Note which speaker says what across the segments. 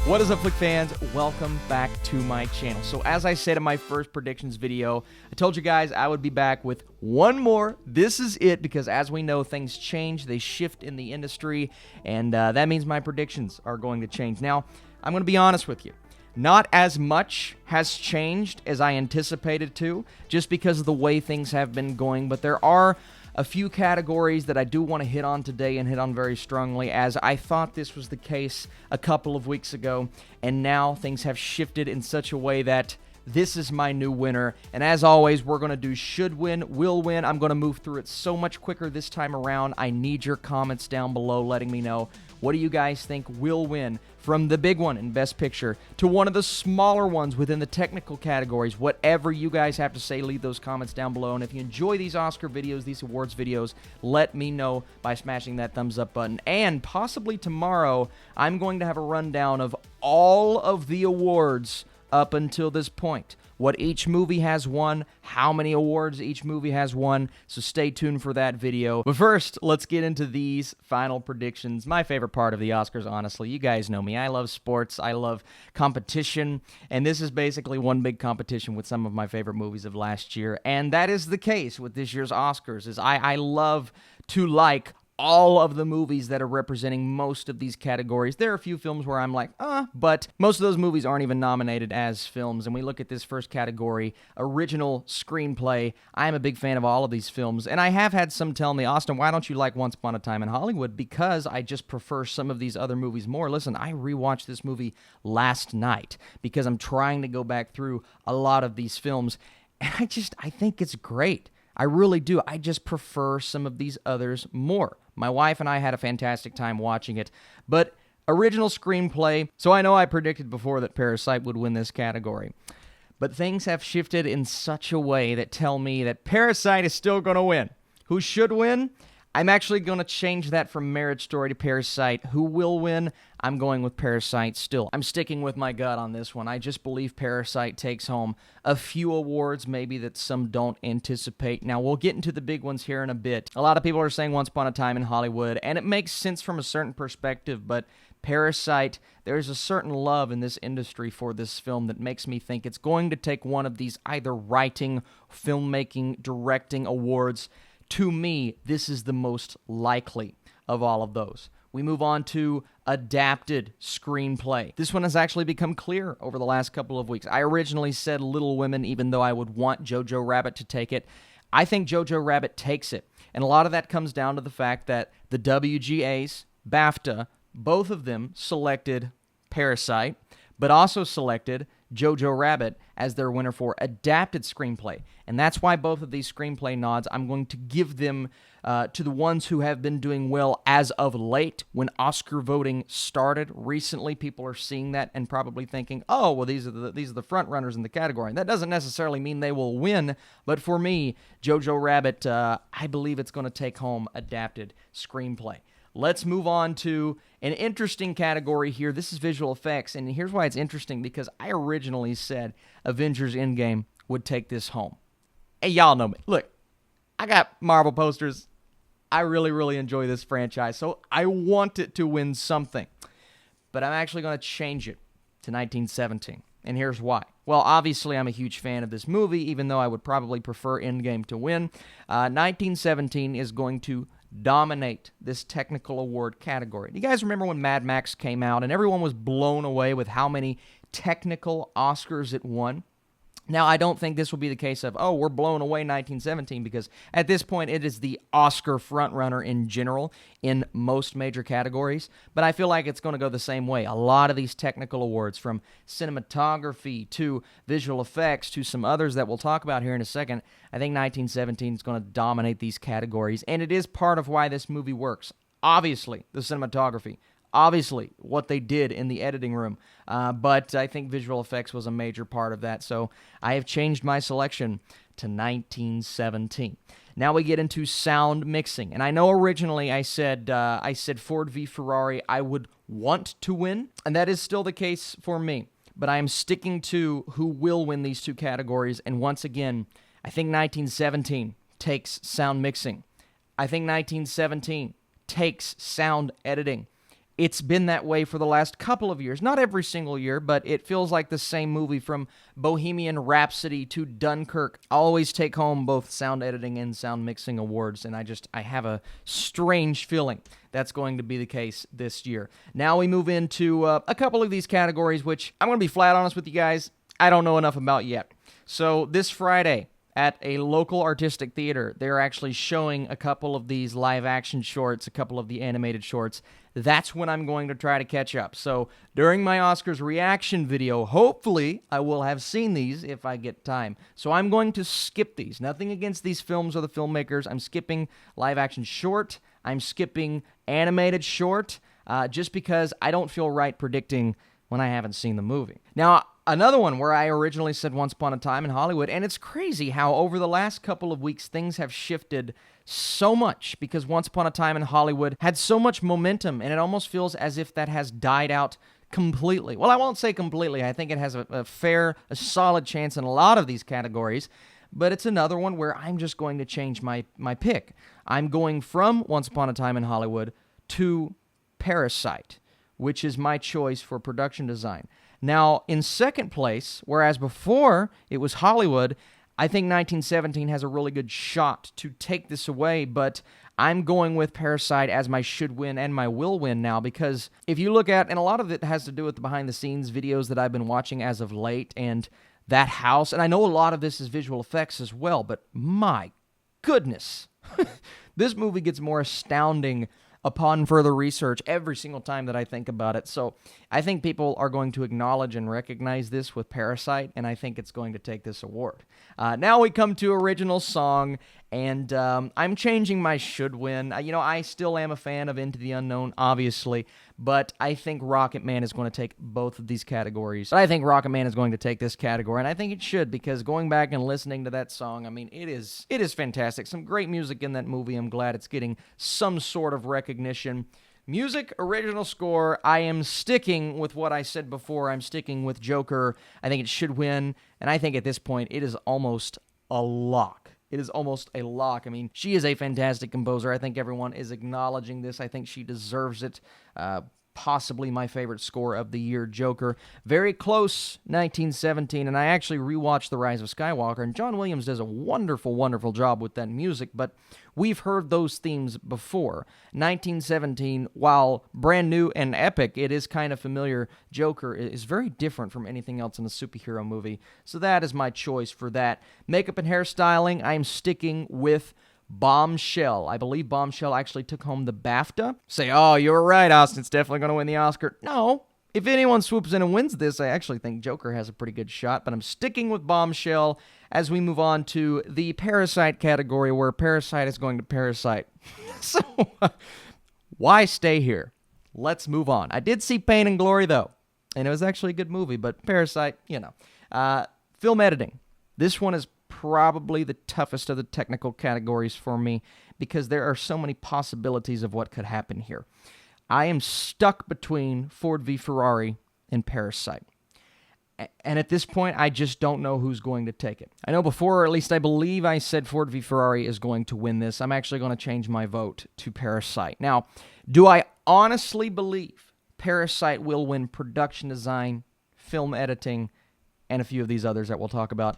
Speaker 1: What is up, Flick fans? Welcome back to my channel. So as I said in my first predictions video, I told you guys I would be back with one more. This is it, because as we know, things change, they shift in the industry, and that means my predictions are going to change. Now, I'm going to be honest with you. Not as much has changed as I anticipated to, just because of the way things have been going, but there are a few categories that I do want to hit on today and hit on very strongly, as I thought this was the case a couple of weeks ago, and now things have shifted in such a way that this is my new winner. And as always, we're going to do should win, will win. I'm going to move through it so much quicker this time around. I need your comments down below letting me know, what do you guys think will win, from the big one in Best Picture to one of the smaller ones within the technical categories. Whatever you guys have to say, leave those comments down below. And if you enjoy these Oscar videos, these awards videos, let me know by smashing that thumbs up button. And possibly tomorrow, I'm going to have a rundown of all of the awards up until this point. What each movie has won, how many awards each movie has won, so stay tuned for that video. But first, let's get into these final predictions. My favorite part of the Oscars, honestly. You guys know me. I love sports. I love competition, and this is basically one big competition with some of my favorite movies of last year, and that is the case with this year's Oscars, is I love to like all of the movies that are representing most of these categories. There are a few films where I'm like, but most of those movies aren't even nominated as films. And we look at this first category, original screenplay. I'm a big fan of all of these films, and I have had some tell me, Austin, why don't you like Once Upon a Time in Hollywood? Because I just prefer some of these other movies more. Listen, I rewatched this movie last night because I'm trying to go back through a lot of these films, and I think it's great. I really do. I just prefer some of these others more. My wife and I had a fantastic time watching it. But original screenplay, so I know I predicted before that Parasite would win this category. But things have shifted in such a way that tell me that Parasite is still going to win. Who should win? I'm actually going to change that from Marriage Story to Parasite. Who will win? I'm going with Parasite still. I'm sticking with my gut on this one. I just believe Parasite takes home a few awards, maybe that some don't anticipate. Now, we'll get into the big ones here in a bit. A lot of people are saying Once Upon a Time in Hollywood, and it makes sense from a certain perspective, but Parasite, there's a certain love in this industry for this film that makes me think it's going to take one of these either writing, filmmaking, directing awards. To me, this is the most likely of all of those. We move on to adapted screenplay. This one has actually become clear over the last couple of weeks. I originally said Little Women, even though I would want Jojo Rabbit to take it. I think Jojo Rabbit takes it. And a lot of that comes down to the fact that the WGAs, BAFTA, both of them selected Parasite, but also selected Jojo Rabbit as their winner for adapted screenplay. And that's why both of these screenplay nods, I'm going to give them to the ones who have been doing well as of late. When Oscar voting started recently, people are seeing that and probably thinking, oh, well, these are the front runners in the category. And that doesn't necessarily mean they will win, but for me, Jojo Rabbit, I believe it's going to take home adapted screenplay. Let's move on to an interesting category here. This is visual effects, and here's why it's interesting, because I originally said Avengers Endgame would take this home. Hey, y'all know me. Look, I got Marvel posters. I really, really enjoy this franchise, so I want it to win something. But I'm actually going to change it to 1917, and here's why. Well, obviously, I'm a huge fan of this movie, even though I would probably prefer Endgame to win. 1917 is going to dominate this technical award category. Do you guys remember when Mad Max came out and everyone was blown away with how many technical Oscars it won? Now, I don't think this will be the case of, oh, we're blown away 1917, because at this point, it is the Oscar frontrunner in general in most major categories, but I feel like it's going to go the same way. A lot of these technical awards, from cinematography to visual effects to some others that we'll talk about here in a second, I think 1917 is going to dominate these categories, and it is part of why this movie works. Obviously, the cinematography. Obviously, what they did in the editing room, but I think visual effects was a major part of that, so I have changed my selection to 1917. Now we get into sound mixing, and I know originally I said Ford v. Ferrari I would want to win, and that is still the case for me, but I am sticking to who will win these two categories, and once again, I think 1917 takes sound mixing. I think 1917 takes sound editing. it's been that way for the last couple of years. Not every single year, but it feels like the same movie from Bohemian Rhapsody to Dunkirk. I always take home both sound editing and sound mixing awards, and I have a strange feeling that's going to be the case this year. Now we move into a couple of these categories, which I'm going to be flat honest with you guys, I don't know enough about yet. So this Friday, at a local artistic theater, they're actually showing a couple of these live-action shorts, a couple of the animated shorts. That's when I'm going to try to catch up. So during my Oscars reaction video, hopefully I will have seen these if I get time. So I'm going to skip these. Nothing against these films or the filmmakers. I'm skipping live-action short. I'm skipping animated short, just because I don't feel right predicting when I haven't seen the movie. Now, another one where I originally said Once Upon a Time in Hollywood, and it's crazy how over the last couple of weeks things have shifted so much, because Once Upon a Time in Hollywood had so much momentum, and it almost feels as if that has died out completely. Well, I won't say completely. I think it has a solid chance in a lot of these categories, but it's another one where I'm just going to change my pick. I'm going from Once Upon a Time in Hollywood to Parasite, which is my choice for production design. Now, in second place, whereas before it was Hollywood, I think 1917 has a really good shot to take this away, but I'm going with Parasite as my should win and my will win now, because if you look at, and a lot of it has to do with the behind-the-scenes videos that I've been watching as of late, and that house, and I know a lot of this is visual effects as well, but my goodness, this movie gets more astounding upon further research every single time that I think about it. So I think people are going to acknowledge and recognize this with Parasite, and I think it's going to take this award. Now we come to original song, and I'm changing my should win. I still am a fan of Into the Unknown, obviously, but I think Rocket Man is going to take both of these categories. I think Rocket Man is going to take this category, and I think it should, because going back and listening to that song, I mean, it is fantastic. Some great music in that movie. I'm glad it's getting some sort of recognition. Music, original score, I am sticking with what I said before. I'm sticking with Joker. I think it should win, and I think at this point it is almost a lock. It is almost a lock. I mean, she is a fantastic composer. I think everyone is acknowledging this. I think she deserves it. Possibly my favorite score of the year, Joker. Very close, 1917, and I actually rewatched The Rise of Skywalker, and John Williams does a wonderful, wonderful job with that music, but we've heard those themes before. 1917, while brand new and epic, it is kind of familiar. Joker is very different from anything else in a superhero movie, so that is my choice for that. Makeup and hairstyling, I am sticking with Bombshell. I believe Bombshell actually took home the BAFTA. Say, oh, you were right, Austin's definitely going to win the Oscar. No. If anyone swoops in and wins this, I actually think Joker has a pretty good shot, but I'm sticking with Bombshell as we move on to the Parasite category, where Parasite is going to Parasite. So, why stay here? Let's move on. I did see Pain and Glory, though, and it was actually a good movie, but Parasite, film editing. This one is probably the toughest of the technical categories for me, because there are so many possibilities of what could happen here. I am stuck between Ford v. Ferrari and Parasite. And at this point, I just don't know who's going to take it. I know before, or at least I believe I said Ford v. Ferrari is going to win this. I'm actually going to change my vote to Parasite. Now, do I honestly believe Parasite will win production design, film editing, and a few of these others that we'll talk about?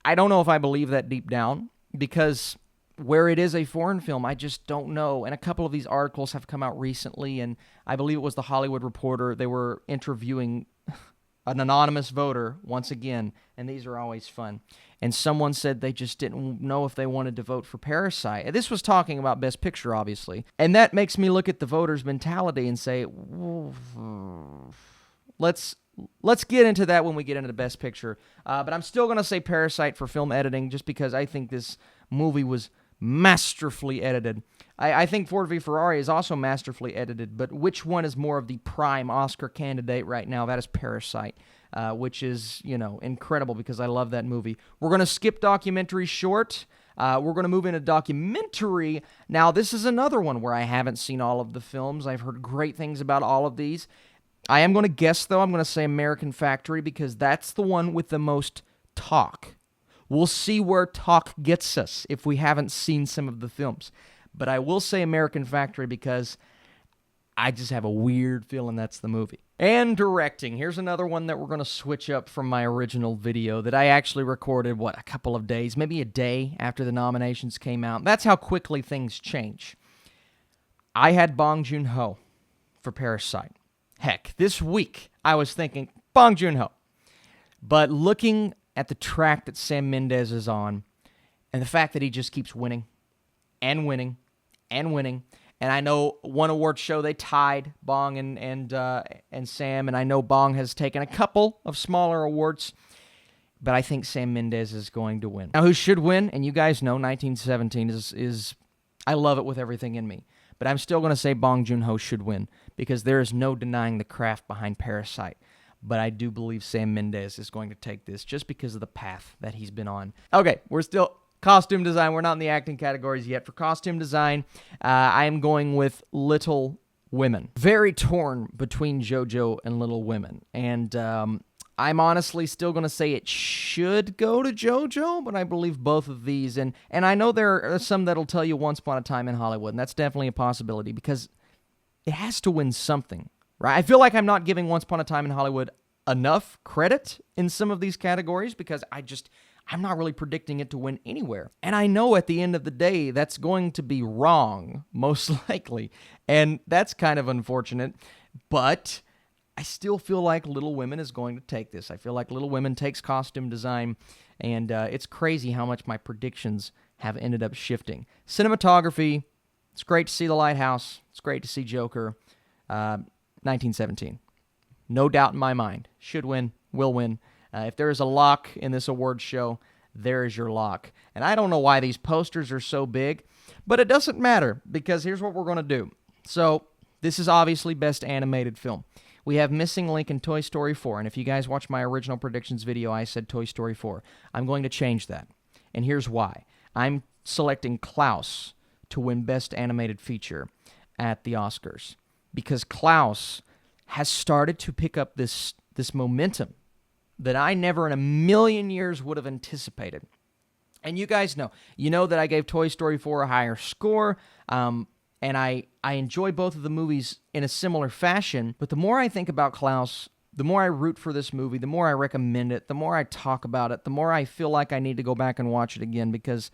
Speaker 1: I don't know if I believe that deep down, because where it is a foreign film, I just don't know. And a couple of these articles have come out recently, and I believe it was The Hollywood Reporter. They were interviewing an anonymous voter once again, and these are always fun. And someone said they just didn't know if they wanted to vote for Parasite. This was talking about Best Picture, obviously. And that makes me look at the voters' mentality and say, Let's get into that when we get into the Best Picture. But I'm still going to say Parasite for film editing, just because I think this movie was masterfully edited. I think Ford v. Ferrari is also masterfully edited, but which one is more of the prime Oscar candidate right now? That is Parasite, which is, incredible, because I love that movie. We're going to skip documentary short. We're going to move into documentary. Now, this is another one where I haven't seen all of the films. I've heard great things about all of these. I am going to guess, though. I'm going to say American Factory, because that's the one with the most talk. We'll see where talk gets us if we haven't seen some of the films. But I will say American Factory, because I just have a weird feeling that's the movie. And directing. Here's another one that we're going to switch up from my original video that I actually recorded, a couple of days, maybe a day after the nominations came out. That's how quickly things change. I had Bong Joon-ho for Parasite. Heck, this week I was thinking Bong Joon-ho. But looking at the track that Sam Mendes is on, and the fact that he just keeps winning and winning and winning, and I know one award show they tied Bong and Sam, and I know Bong has taken a couple of smaller awards, but I think Sam Mendes is going to win. Now, who should win? And you guys know 1917 is I love it with everything in me, but I'm still going to say Bong Joon-ho should win because there is no denying the craft behind Parasite. But I do believe Sam Mendes is going to take this just because of the path that he's been on. Okay, we're still costume design. We're not in the acting categories yet. For costume design, I am going with Little Women. Very torn between Jojo and Little Women. And I'm honestly still going to say it should go to Jojo, but I believe both of these. And I know there are some that'll tell you Once Upon a Time in Hollywood, and that's definitely a possibility because it has to win something. Right? I feel like I'm not giving Once Upon a Time in Hollywood enough credit in some of these categories because I'm not really predicting it to win anywhere. And I know at the end of the day, that's going to be wrong, most likely. And that's kind of unfortunate. But I still feel like Little Women is going to take this. I feel like Little Women takes costume design. And it's crazy how much my predictions have ended up shifting. Cinematography, it's great to see The Lighthouse. It's great to see Joker. 1917. No doubt in my mind. Should win, will win. If there is a lock in this award show, there is your lock. And I don't know why these posters are so big, but it doesn't matter because here's what we're going to do. So this is obviously Best Animated Film. We have Missing Link and Toy Story 4. And if you guys watch my original predictions video, I said Toy Story 4. I'm going to change that. And here's why. I'm selecting Klaus to win Best Animated Feature at the Oscars. Because Klaus has started to pick up this momentum that I never in a million years would have anticipated. And you guys know. You know that I gave Toy Story 4 a higher score, and I enjoy both of the movies in a similar fashion. But the more I think about Klaus, the more I root for this movie, the more I recommend it, the more I talk about it, the more I feel like I need to go back and watch it again because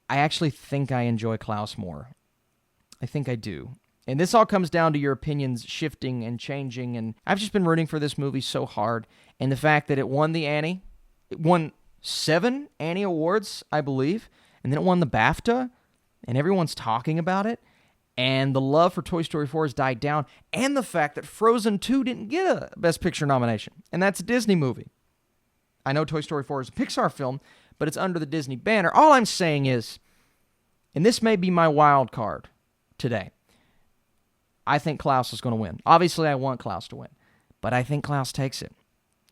Speaker 1: I actually think I enjoy Klaus more. I think I do. And this all comes down to your opinions shifting and changing, and I've just been rooting for this movie so hard, and the fact that it won the Annie, it won 7 Annie Awards, I believe, and then it won the BAFTA, and everyone's talking about it, and the love for Toy Story 4 has died down, and the fact that Frozen 2 didn't get a Best Picture nomination, and that's a Disney movie. I know Toy Story 4 is a Pixar film, but it's under the Disney banner. All I'm saying is, and this may be my wild card today, I think Klaus is going to win. Obviously, I want Klaus to win, but I think Klaus takes it,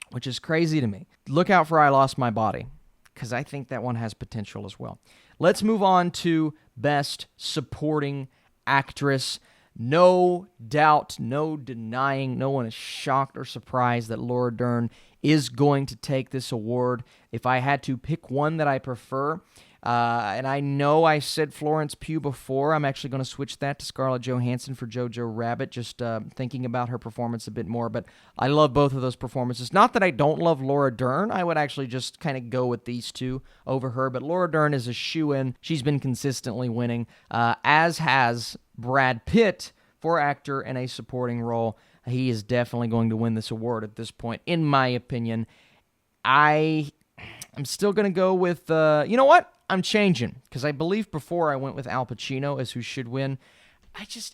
Speaker 1: which is crazy to me. Look out for I Lost My Body, because I think that one has potential as well. Let's move on to Best Supporting Actress. No doubt, no denying, no one is shocked or surprised that Laura Dern is going to take this award. If I had to pick one that I prefer, and I know I said Florence Pugh before. I'm actually going to switch that to Scarlett Johansson for Jojo Rabbit, just thinking about her performance a bit more. But I love both of those performances. Not that I don't love Laura Dern. I would actually just kind of go with these two over her. But Laura Dern is a shoo-in. She's been consistently winning, as has Brad Pitt for actor in a supporting role. He is definitely going to win this award at this point, in my opinion. I'm still going to go with, you know what? I'm changing, because I believe before I went with Al Pacino as who should win.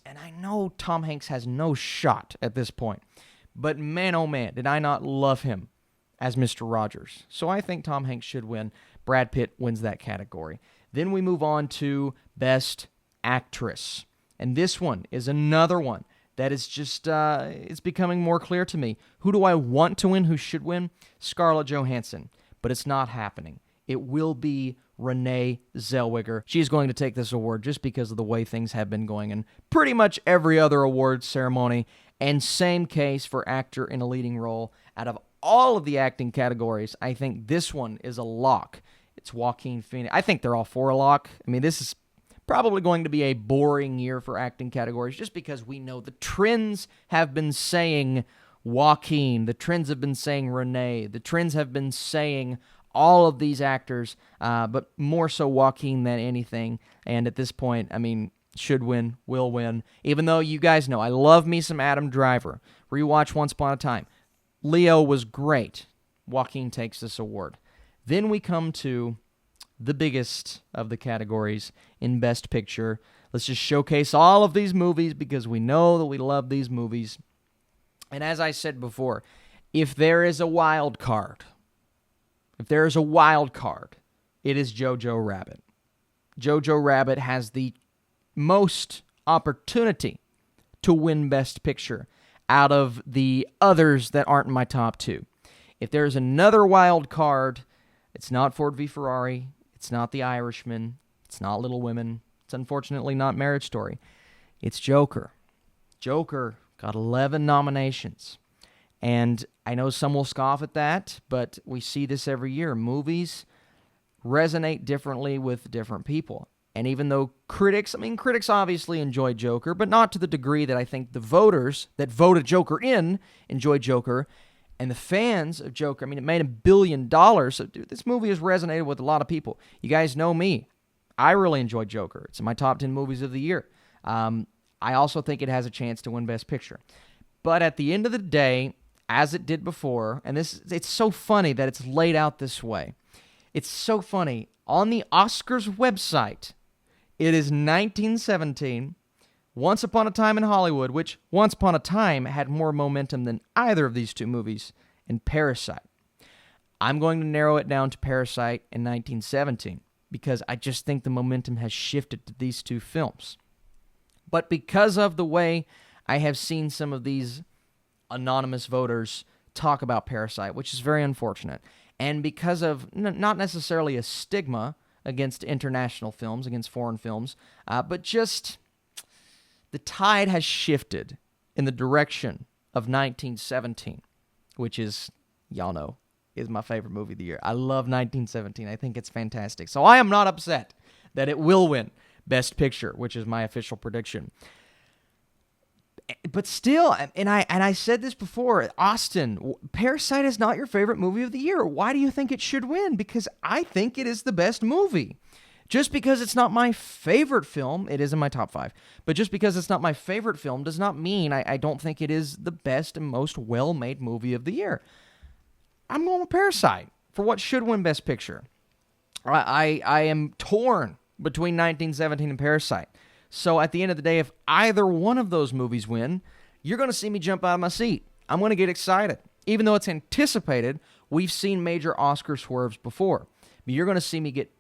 Speaker 1: And I know Tom Hanks has no shot at this point, but man, oh man, did I not love him as Mr. Rogers. So I think Tom Hanks should win. Brad Pitt wins that category. Then we move on to Best Actress. And this one is another one that is just, it's becoming more clear to me. Who do I want to win? Who should win? Scarlett Johansson. But it's not happening. It will be Renee Zellweger. She's going to take this award just because of the way things have been going in pretty much every other awards ceremony. And same case for actor in a leading role. Out of all of the acting categories, I think this one is a lock. It's Joaquin Phoenix. I think they're all 4 a lock. I mean, this is probably going to be a boring year for acting categories just because we know the trends have been saying Joaquin, the trends have been saying Renee, the trends have been saying all of these actors, but more so Joaquin than anything. And at this point, I mean, should win, will win. Even though you guys know I love me some Adam Driver. Rewatch Once Upon a Time. Leo was great. Joaquin takes this award. Then we come to the biggest of the categories in Best Picture. Let's just showcase all of these movies because we know that we love these movies. And as I said before, if there is a wild card, it is Jojo Rabbit. Jojo Rabbit has the most opportunity to win Best Picture out of the others that aren't in my top two. If there's another wild card, it's not Ford v. Ferrari, it's not The Irishman, it's not Little Women, it's unfortunately not Marriage Story. It's Joker. Joker got 11 nominations. And I know some will scoff at that, but we see this every year. Movies resonate differently with different people. And even though critics obviously enjoy Joker, but not to the degree that I think the voters that voted Joker in enjoy Joker. And the fans of Joker, it made $1 billion. So, dude, this movie has resonated with a lot of people. You guys know me. I really enjoy Joker. It's in my top 10 movies of the year. I also think it has a chance to win Best Picture. But at the end of the day, as it did before, and it's so funny that it's laid out this way. It's so funny. On the Oscars website, it is 1917, Once Upon a Time in Hollywood, which Once Upon a Time had more momentum than either of these two movies, and Parasite. I'm going to narrow it down to Parasite and 1917 because I just think the momentum has shifted to these two films. But because of the way I have seen some of these anonymous voters talk about Parasite, which is very unfortunate, and because of not necessarily a stigma against international films, against foreign films, but just the tide has shifted in the direction of 1917, which is, y'all know, is my favorite movie of the year. I love 1917. I think it's fantastic. So I am not upset that it will win Best Picture, which is my official prediction. But still, and I said this before, Austin, Parasite is not your favorite movie of the year. Why do you think it should win? Because I think it is the best movie. Just because it's not my favorite film, it is in my top 5, but just because it's not my favorite film does not mean I don't think it is the best and most well-made movie of the year. I'm going with Parasite for what should win Best Picture. I am torn between 1917 and Parasite. So at the end of the day, if either one of those movies win, you're going to see me jump out of my seat. I'm going to get excited. Even though it's anticipated, we've seen major Oscar swerves before. But you're going to see me get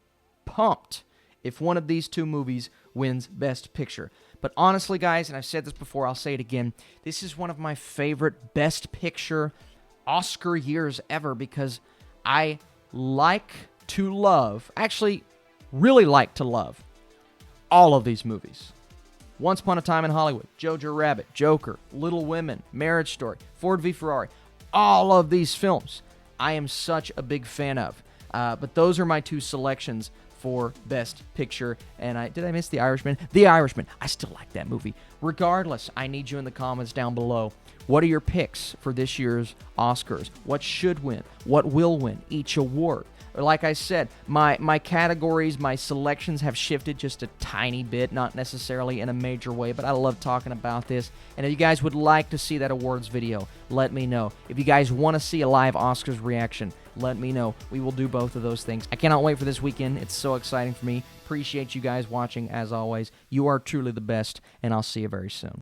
Speaker 1: pumped if one of these two movies wins Best Picture. But honestly, guys, and I've said this before, I'll say it again, this is one of my favorite Best Picture Oscar years ever because I really like to love all of these movies. Once Upon a Time in Hollywood, Jojo Rabbit, Joker, Little Women, Marriage Story, Ford v. Ferrari, all of these films I am such a big fan of. But those are my two selections for Best Picture. And did I miss The Irishman? The Irishman. I still like that movie. Regardless, I need you in the comments down below. What are your picks for this year's Oscars? What should win? What will win each award? Like I said, my categories, my selections have shifted just a tiny bit, not necessarily in a major way, but I love talking about this. And if you guys would like to see that awards video, let me know. If you guys want to see a live Oscars reaction, let me know. We will do both of those things. I cannot wait for this weekend. It's so exciting for me. Appreciate you guys watching, as always. You are truly the best, and I'll see you very soon.